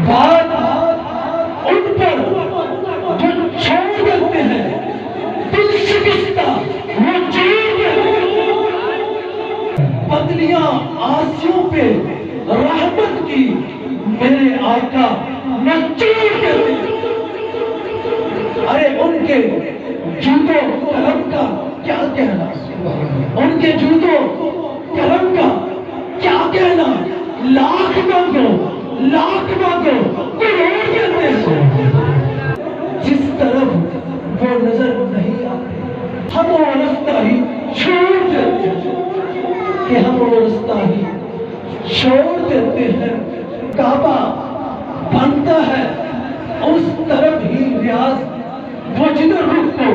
बात उन पर जो छोड़ देते हैं, दिल शिकस्ता वो चीज बदलियां आसियों पे रहमत की मेरे आका न चोट देते। अरे उनके जूतों कलम का क्या कहना, उनके जूतों कलम का क्या कहना। लाख मांगो करोड़ देते हैं, जिस तरफ वो नजर नहीं आते हम वो रास्ता ही छोड़ देते हैं, कि हम वो रास्ता ही छोड़ देते हैं। काबा बनता है उस तरफ ही रियाज, वो जिधर रुख को